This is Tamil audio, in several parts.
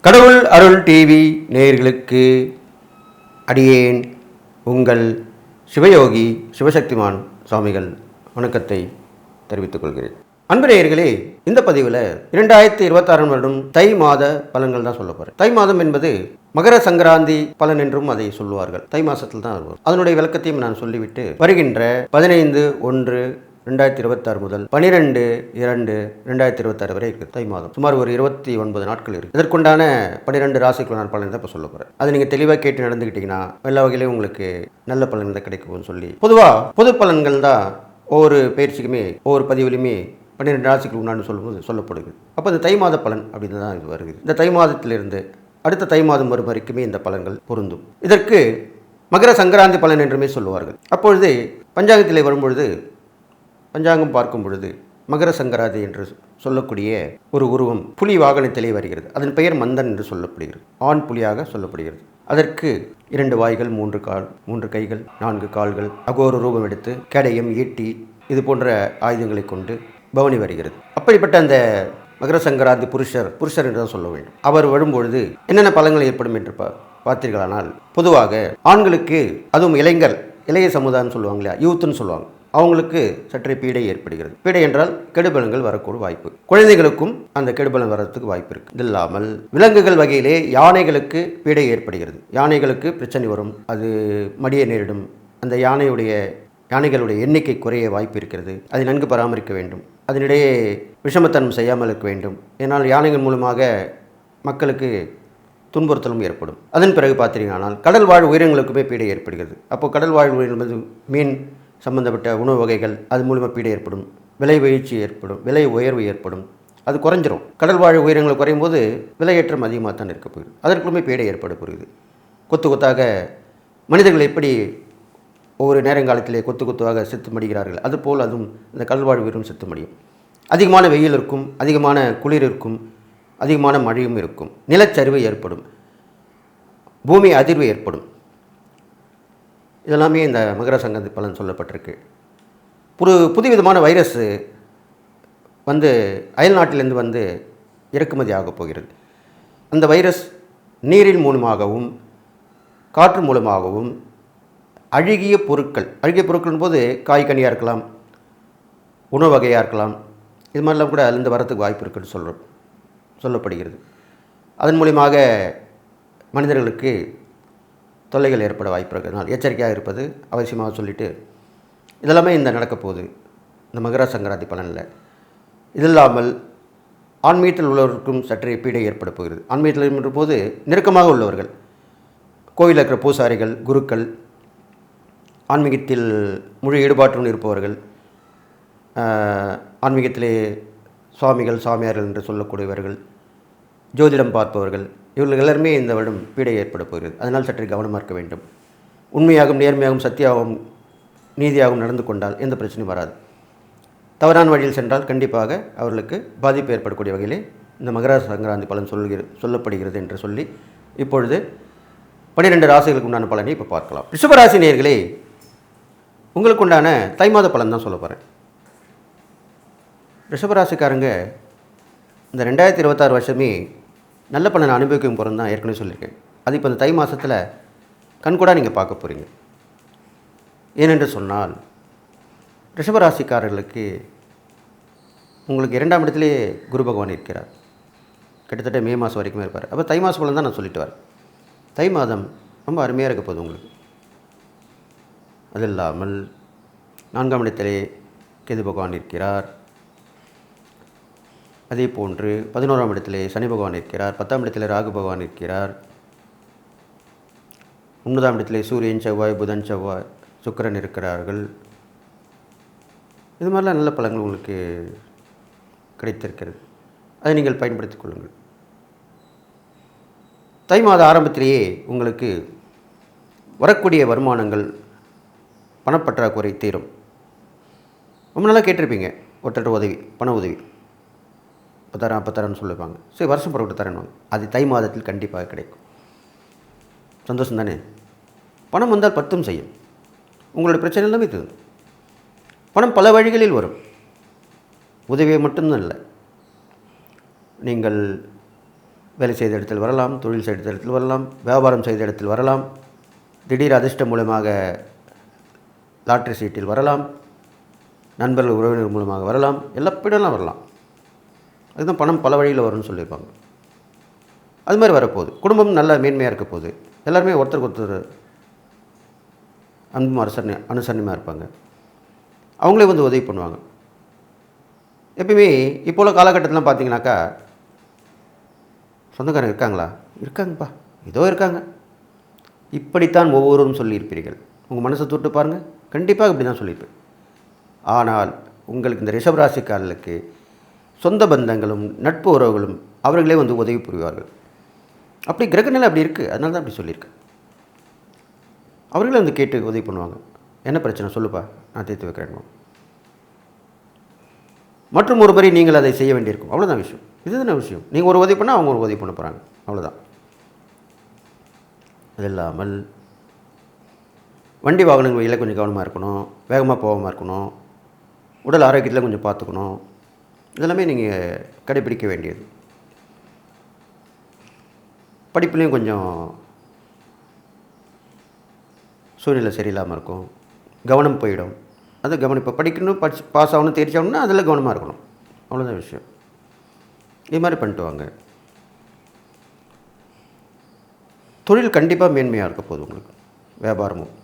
கடவுள் அருள் டிவி நேயர்களுக்கு அடியேன் உங்கள் சிவயோகி சிவசக்திமான் சுவாமிகள் வணக்கத்தை தெரிவித்துக் கொள்கிறேன். அன்பு நேயர்களே, இந்த பதிவில் 2026 வருடம் தை மாத பலன்கள் தான் சொல்ல போகிறேன். தை மாதம் என்பது மகர சங்கராந்தி பலன் என்றும் அதை சொல்லுவார்கள். தை மாதத்தில் தான் வரும். அதனுடைய விளக்கத்தையும் நான் சொல்லிவிட்டு வருகின்ற 15/1/2026 முதல் 12/2/2026 வரை இருக்குது தை மாதம். சுமார் ஒரு 29 நாட்கள் இருக்குது. இதற்குண்டான 12 ராசிக்குள்ளான பலன் தான் இப்போ சொல்ல போகிறேன். அதை நீங்கள் தெளிவாக கேட்டு நடந்துக்கிட்டீங்கன்னா எல்லா வகையிலையும் உங்களுக்கு நல்ல பலன் தான் கிடைக்கும்னு சொல்லி பொதுவாக பொது பலன்கள் தான் ஒவ்வொரு பயிற்சிக்குமே ஒவ்வொரு பதிவிலுமே 12 ராசிக்கு உண்டான்னு சொல்லும்போது சொல்லப்படுது. அப்போ இந்த தை மாத பலன் அப்படின்னு தான் இது வருகிறது. இந்த தை மாதத்திலிருந்து அடுத்த தை மாதம் வரும் வரைக்குமே இந்த பலன்கள் பொருந்தும். இதற்கு மகர சங்கராந்தி பலன் என்றுமே சொல்லுவார்கள். அப்பொழுது பஞ்சாங்கத்திலே வரும்பொழுது பஞ்சாங்கம் பார்க்கும் பொழுது மகர சங்கராந்தி என்று சொல்லக்கூடிய ஒரு உருவம் புலி வாகனத்திலே வருகிறது. அதன் பெயர் மந்தன் என்று சொல்லப்படுகிறது. ஆண் புலியாக சொல்லப்படுகிறது. அதற்கு 2 வாய்கள், 3 கால், 3 கைகள், 4 கால்கள், அகோர ரூபம் எடுத்து கேடயம், ஈட்டி இது போன்ற ஆயுதங்களை கொண்டு பவனி வருகிறது. அப்படிப்பட்ட அந்த மகர சங்கராந்தி புருஷர் என்று தான் சொல்ல வேண்டும். அவர் வரும்பொழுது என்னென்ன பலன்கள் ஏற்படும் என்று பார்த்தீர்களானால், பொதுவாக ஆண்களுக்கு, அதுவும் இளைய சமுதாயம் சொல்லுவாங்க இல்லையா, யூத்துன்னு சொல்லுவாங்க, அவங்களுக்கு சற்றே பீடை ஏற்படுகிறது. பீடை என்றால் கெடுபலன்கள் வரக்கூடிய வாய்ப்பு. குழந்தைகளுக்கும் அந்த கெடுபலன் வரத்துக்கு வாய்ப்பு இருக்குது. இது இல்லாமல் விலங்குகள் வகையிலே யானைகளுக்கு பீடை ஏற்படுகிறது. யானைகளுக்கு பிரச்சனை வரும், அது மடிய நேரிடும். அந்த யானைகளுடைய எண்ணிக்கை குறைய வாய்ப்பு இருக்கிறது. அதை நன்கு பராமரிக்க வேண்டும். அதனிடையே விஷமத்தனம் செய்யாமல் இருக்க வேண்டும். ஏன்னால் யானைகள் மூலமாக மக்களுக்கு துன்புறுத்தலும் ஏற்படும். அதன் பிறகு பார்த்தீங்கன்னா கடல் வாழ் உயிரினங்களுக்குமே பீடை ஏற்படுகிறது. அப்போது கடல் வாழ் உயிரினங்கள் மீன் சம்பந்தப்பட்ட உணவு வகைகள் அது மூலமாக பீடை ஏற்படும். விலை வீழ்ச்சி ஏற்படும், விலை உயர்வு ஏற்படும், அது குறைஞ்சிரும். கடல் வாழ் உயிரினங்கள் குறையும் போது விலையேற்றம் அதிகமாக தான் இருக்க போகுது. அதற்குள்ளே பீடை ஏற்பட போகிறது. கொத்தாக மனிதர்கள் எப்படி ஒவ்வொரு நேரங்காலத்திலே கொத்தாக செத்து மடிகிறார்கள், அதுபோல் அதுவும் இந்த கடல்வாழ் உயிரும் செத்து மடியும். அதிகமான வெயில் இருக்கும், அதிகமான குளிர் இருக்கும், அதிகமான மழையும் இருக்கும். நிலச்சரிவு ஏற்படும், பூமி அதிர்வு ஏற்படும். இதெல்லாமே இந்த மகர சங்கராந்தி பலன் சொல்லப்பட்டிருக்கு. புதுவிதமான வைரஸ் அயல் நாட்டிலிருந்து இறக்குமதி ஆகப் போகிறது. அந்த வைரஸ் நீரின் மூலமாகவும் காற்று மூலமாகவும் அழுகிய பொருட்கள் போது காய்கனியாக இருக்கலாம், உணவு வகையாக இருக்கலாம், இது மாதிரிலாம் கூட அதிலிருந்து வரத்துக்கு வாய்ப்பு இருக்குன்னு சொல்லப்படுகிறது. அதன் மூலியமாக மனிதர்களுக்கு தொல்லைகள் ஏற்பட வாய்ப்பு இருக்கிறதுனால எச்சரிக்கையாக இருப்பது அவசியமாக சொல்லிவிட்டு, இதெல்லாமே இந்த நடக்கப் போகுது இந்த மகர சங்கராந்தி பலனில். இது இல்லாமல் ஆன்மீகத்தில் உள்ளவர்களுக்கும் சற்றே பீடை ஏற்பட போகிறது. ஆன்மீகத்தில் இருக்கின்ற போது நெருக்கமாக உள்ளவர்கள், கோவிலில் இருக்கிற பூசாரிகள், குருக்கள், ஆன்மீகத்தில் முழு ஈடுபாட்டுடன் இருப்பவர்கள், ஆன்மீகத்திலே சுவாமிகள், சாமியார்கள் என்று சொல்லக்கூடியவர்கள், ஜோதிடம் பார்ப்பவர்கள், இவர்கள் எல்லாருமே இந்த வருடம் பீடை ஏற்பட போகிறது. அதனால் சற்று கவனமாக இருக்க வேண்டும். உண்மையாகவும் நேர்மையாகவும் சத்தியாகவும் நீதியாகவும் நடந்து கொண்டால் எந்த பிரச்சனையும் வராது. தவறான வழியில் சென்றால் கண்டிப்பாக அவர்களுக்கு பாதிப்பு ஏற்படக்கூடிய வகையிலே இந்த மகர சங்கராந்தி பலன் சொல்லப்படுகிறது என்று சொல்லி இப்பொழுது 12 ராசிகளுக்கு உண்டான பலனை இப்போ பார்க்கலாம். ரிஷபராசி நேயர்களே, உங்களுக்கு உண்டான தை மாத பலன் தான் சொல்ல போகிறேன். ரிஷபராசிக்காரங்க இந்த 2026 வருஷமே நல்ல பலனை அனுபவிக்கும் போகிறோம் தான் ஏற்கனவே சொல்லியிருக்கேன். அது இப்போ இந்த தை மாதத்தில் கண்கூடாக நீங்கள் பார்க்க போகிறீங்க. ஏனென்று சொன்னால், ரிஷபராசிக்காரர்களுக்கு உங்களுக்கு 2ஆம் இடத்திலே குரு பகவான் இருக்கிறார். கிட்டத்தட்ட மே மாதம் வரைக்குமே இருப்பார். அப்போ தை மாதம் பலன் தான் நான் சொல்லிட்டு வரேன். தை மாதம் ரொம்ப அருமையாக இருக்க போகுது உங்களுக்கு. அது இல்லாமல் 4ஆம் இடத்திலே கேது பகவான் இருக்கிறார். அதே போன்று 11ஆம் இடத்திலே சனி பகவான் இருக்கிறார். 10ஆம் இடத்திலே ராகு பகவான் இருக்கிறார். 9ஆம் இடத்திலே சூரியன், செவ்வாய், புதன், சுக்கிரன் இருக்கிறார்கள். இது மாதிரிலாம் நல்ல பலன்கள் உங்களுக்கு கிடைத்திருக்கிறது. அதை நீங்கள் பயன்படுத்திக் கொள்ளுங்கள். தை மாத ஆரம்பத்திலேயே உங்களுக்கு வரக்கூடிய வருமானங்கள், பணப்பற்றாக்குறை தீரும். ரொம்ப நாளாக கேட்டிருப்பீங்க, ஒருத்தர் உதவி, பண உதவி 10,000 சொல்லுவாங்க. சரி, வருஷம் பிறகு தரேன்வாங்க. அது தை மாதத்தில் கண்டிப்பாக கிடைக்கும். சந்தோஷம் தானே? பணம் வந்தால் 10 செய்யும். உங்களுடைய பிரச்சனை எல்லாமே தீரும். பணம் பல வழிகளில் வரும். உதவியை மட்டும்தான் இல்லை, நீங்கள் வேலை செய்த இடத்தில் வரலாம், தொழில் செய்த இடத்தில் வரலாம், வியாபாரம் செய்த இடத்தில் வரலாம், திடீர் அதிர்ஷ்டம் மூலமாக லாட்ரி சீட்டில் வரலாம், நண்பர்கள் உறவினர் மூலமாக வரலாம், எல்லாப்பிடலாம் வரலாம். அதுதான் பணம் பல வழியில் வரும்னு சொல்லியிருப்பாங்க. அது மாதிரி வரப்போகுது. குடும்பம் நல்ல மேன்மையாக இருக்க போகுது. எல்லாருமே ஒருத்தருக்கு ஒருத்தர் அன்பும் அனுசரணையாக இருப்பாங்க. அவங்களே வந்து உதவி பண்ணுவாங்க. எப்பயுமே இப்போ உள்ள காலகட்டத்திலாம் பார்த்தீங்கன்னாக்கா, சொந்தக்காரங்க இருக்காங்களா? இருக்காங்கப்பா, ஏதோ இருக்காங்க. இப்படித்தான் ஒவ்வொருவரும் சொல்லியிருப்பீர்கள். உங்கள் மனசை தொட்டு பாருங்கள், கண்டிப்பாக இப்படி தான் சொல்லியிருப்பேன். ஆனால் உங்களுக்கு இந்த ரிஷபராசிக்காரர்களுக்கு சொந்த பந்தங்களும் நட்பு உறவுகளும் அவர்களே வந்து உதவி புரிவார்கள். அப்படி கிரகநிலை அப்படி இருக்குது, அதனால தான் அப்படி சொல்லியிருக்கேன். அவர்களே வந்து கேட்டு உதவி பண்ணுவாங்க. என்ன பிரச்சனை சொல்லுப்பா, நான் தீர்த்து வைக்கிறேன். மற்றும் ஒருபடி நீங்கள் அதை செய்ய வேண்டியிருக்கும். அவ்வளோதான் விஷயம். இதுதானே விஷயம். நீங்கள் ஒரு உதவி பண்ணால் அவங்க ஒரு உதவி பண்ண போகிறாங்க, அவ்வளோதான். அது இல்லாமல் வண்டி வாகனங்கள் வழியில் கொஞ்சம் கவனமாக இருக்கணும், வேகமாக போகாமல் இருக்கணும், உடல் ஆரோக்கியத்தில் கொஞ்சம் பார்த்துக்கணும். இதெல்லாமே நீங்கள் கடைப்பிடிக்க வேண்டியது. படிப்புலேயும் கொஞ்சம் சூழ்நிலை சரியில்லாமல் இருக்கும், கவனம் போயிடும். அது கவனம். இப்போ படிக்கணும், பாஸ் ஆகணும், தேர்ச்சி ஆகணும்னா அதில் கவனமாக இருக்கணும், அவ்வளோதான் விஷயம். இது மாதிரி பண்ணிட்டு வாங்க. தொழில் கண்டிப்பாக மேன்மையாக இருக்க போகுது உங்களுக்கு. வியாபாரமும்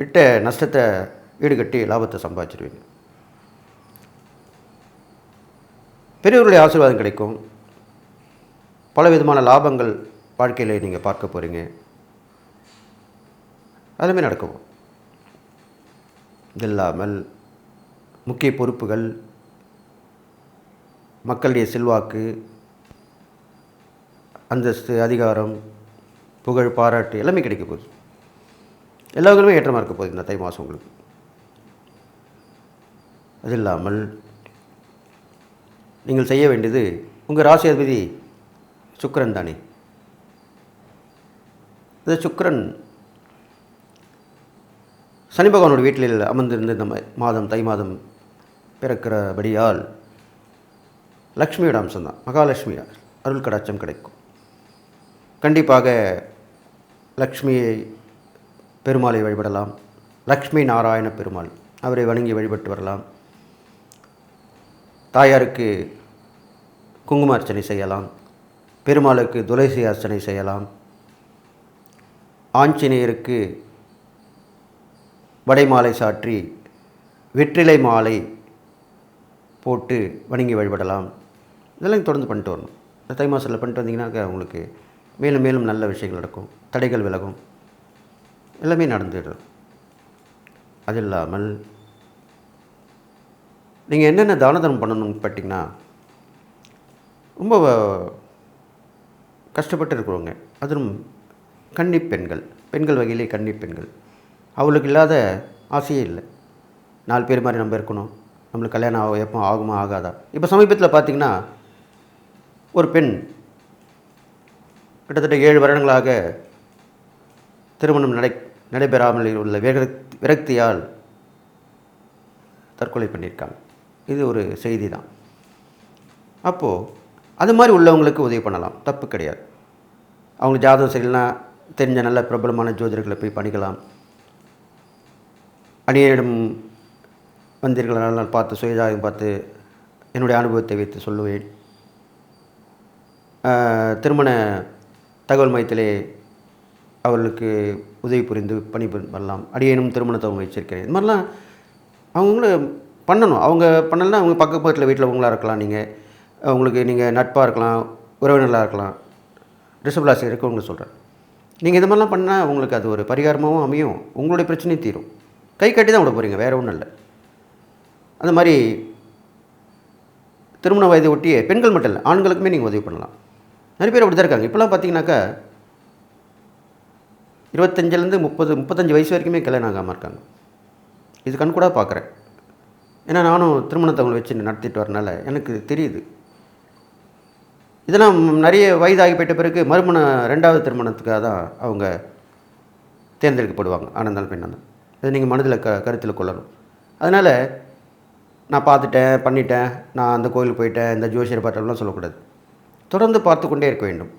விட்ட நஷ்டத்தை ஈடுகட்டி லாபத்தை சம்பாதிச்சிடுவீங்க. பெரியவர்களுடைய ஆசீர்வாதம் கிடைக்கும். பல விதமான லாபங்கள் வாழ்க்கையில் நீங்கள் பார்க்க போகிறீங்க. அதுவுமே நடக்கும். இது இல்லாமல் முக்கிய பொறுப்புகள், மக்களுடைய செல்வாக்கு, அந்தஸ்து, அதிகாரம், புகழ், பாராட்டு எல்லாமே கிடைக்க போகுது. எல்லாருமே ஏற்றமாக இருக்க போகுது இந்த தை மாதம் உங்களுக்கு. அது இல்லாமல் நீங்கள் செய்ய வேண்டியது, உங்கள் ராசி அதிபதி சுக்கிரன் தானே. இந்த சுக்கிரன் சனி பகவானோட வீட்டில் அமர்ந்திருந்த இந்த மாதம் தை மாதம் பிறக்கிறபடியால் லக்ஷ்மியோட அம்சம்தான். மகாலட்சுமி அருள் கடாட்சம் கிடைக்கும். கண்டிப்பாக லக்ஷ்மியை பெருமாளை வழிபடலாம். லக்ஷ்மி நாராயண பெருமாள் அவரை வணங்கி வழிபட்டு வரலாம். தாயாருக்கு குங்கும அர்ச்சனை செய்யலாம். பெருமாளுக்கு துளசி அர்ச்சனை செய்யலாம். ஆஞ்சநேயருக்கு வடைமாலை சாற்றி வெற்றிலை மாலை போட்டு வணங்கி வழிபடலாம். இதெல்லாம் தொடர்ந்து பண்ணிட்டு வரணும். இந்த தை மாதத்தில் பண்ணிட்டு வந்தீங்கன்னாக்கா உங்களுக்கு மேலும் மேலும் நல்ல விஷயங்கள் நடக்கும், தடைகள் விலகும், எல்லாமே நடந்துடும். அது இல்லாமல் நீங்கள் என்னென்ன தான தர்மம் பண்ணணும்னு பார்த்தீங்கன்னா, ரொம்ப கஷ்டப்பட்டு இருக்கிறவங்க, அதுவும் கன்னி பெண்கள், பெண்கள் வகையிலே கன்னி பெண்கள், அவளுக்கு இல்லாத ஆசையே இல்லை. 4 பேர் மாதிரி நம்ம இருக்கணும், நம்மளுக்கு கல்யாணம் எப்போ ஆகுமா ஆகாதா. இப்போ சமீபத்தில் பார்த்திங்கன்னா ஒரு பெண் கிட்டத்தட்ட 7 வருடங்களாக திருமணம் நடைபெறாமல் உள்ள விரக்தியால் தற்கொலை பண்ணியிருக்காங்க. இது ஒரு செய்தி தான். அப்போது அது மாதிரி உள்ளவங்களுக்கு உதவி பண்ணலாம், தப்பு கிடையாது. அவங்க ஜாதகம் சரியில்லைனா தெரிஞ்ச நல்ல பிரபலமான ஜோதிடர்களை போய் பண்ணிக்கலாம். அடியேடும் வந்தீர்களால் பார்த்து சுயஜாதகம் பார்த்து என்னுடைய அனுபவத்தை வைத்து சொல்லுவேன். திருமண தகவல் மையத்திலே அவர்களுக்கு உதவி புரிந்து பணி பண்ணலாம். அடியேனும் திருமண தகவல் வச்சிருக்கிறேன். இது மாதிரிலாம் அவங்கள பண்ணணும். அவங்க பண்ணலைன்னா அவங்க பக்கத்தில் வீட்டில் உங்களாக இருக்கலாம், நீங்கள் நட்பாக இருக்கலாம், உறவினர்களாக இருக்கலாம். ரிஷபராசி இருக்கவங்களுக்கு சொல்கிறேன், நீங்கள் இது மாதிரிலாம் பண்ணால் உங்களுக்கு அது ஒரு பரிகாரமாகவும் அமையும், உங்களுடைய பிரச்சனையும் தீரும். கை கட்டி தான் விட போகிறீங்க, வேறு ஒன்றும் இல்லை. அந்த மாதிரி திருமண வயதை ஒட்டிய பெண்கள் மட்டும் இல்லை, ஆண்களுக்குமே நீங்கள் உதவி பண்ணலாம். நிறைய பேர் அப்படி தான் இருக்காங்க. இப்போலாம் பார்த்தீங்கன்னாக்கா 25 35 வயசு வரைக்குமே கல்யாணம் ஆகாமல் இருக்காங்க. இது கண்கூடாக பார்க்குறேன். ஏன்னா நானும் திருமண தகவல் வச்சு நடத்திட்டு வரனால எனக்கு தெரியுது. இதெல்லாம் நிறைய வயதாகி போயிட்ட பிறகு மறுமண 2வது திருமணத்துக்காக தான் அவங்க தேர்ந்தெடுக்கப்படுவாங்க, ஆனந்தால் பெண்ணால். இதை நீங்கள் மனதில் கருத்தில் கொள்ளணும். அதனால் நான் பார்த்துட்டேன், பண்ணிட்டேன், நான் அந்த கோயிலுக்கு போயிட்டேன், இந்த ஜோசியர் பார்த்தெல்லாம் சொல்லக்கூடாது. தொடர்ந்து பார்த்து கொண்டே இருக்க வேண்டும்.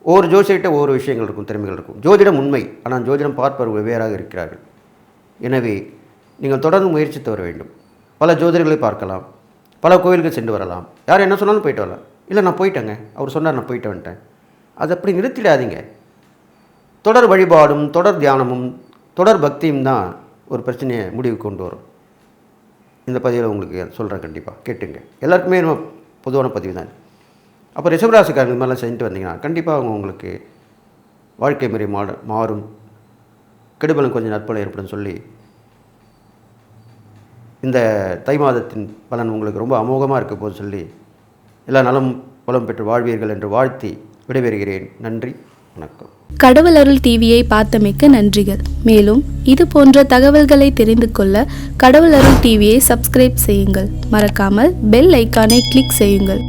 ஒவ்வொரு ஜோசியர்கிட்ட ஒவ்வொரு விஷயங்கள் இருக்கும், திறமைகள் இருக்கும். ஜோதிடம் உண்மை, ஆனால் ஜோதிடம் பார்ப்பவர் வெவ்வேறாக இருக்கிறார்கள். எனவே நீங்கள் தொடர்ந்து முயற்சித்து வர வேண்டும். பல ஜோதிடர்களை பார்க்கலாம், பல கோயில்கள் சென்று வரலாம். யார் என்ன சொன்னாலும் போயிட்டு வரலாம். இல்லை நான் போயிட்டேங்க, அவர் சொன்னார் நான் போயிட்டு வந்துட்டேன், அது அப்படி நிறுத்திடாதீங்க. தொடர் வழிபாடும் தொடர் தியானமும் தொடர் பக்தியும் தான் ஒரு பிரச்சனையை முடிவுக்கு கொண்டு வரும். இந்த பதிவில் உங்களுக்கு சொல்கிறேன், கண்டிப்பாக கேட்டுங்க. எல்லாருக்குமே நம்ம பொதுவான பதிவு தான். அப்போ ரிஷபராசிக்காரங்க இது மாதிரிலாம் செஞ்சுட்டு வந்தீங்கன்னா கண்டிப்பாக உங்களுக்கு வாழ்க்கை முறை மாறும், கெடுபலம் கொஞ்சம் நற்பலம் ஏற்படும் சொல்லி இந்த தை மாதத்தின் பலன் உங்களுக்கு ரொம்ப அமோகமாக இருக்க போது சொல்லி எல்லா நலம் பலம் பெற்று வாழ்வீர்கள் என்று வாழ்த்தி விடைபெறுகிறேன். நன்றி, வணக்கம். கடவுள் அருள் டிவியை பார்த்தமைக்கு நன்றிகள். மேலும் இது போன்ற தகவல்களை தெரிந்து கொள்ள கடவுள் அருள் டிவியை சப்ஸ்கிரைப் செய்யுங்கள். மறக்காமல் பெல் ஐக்கானை கிளிக் செய்யுங்கள்.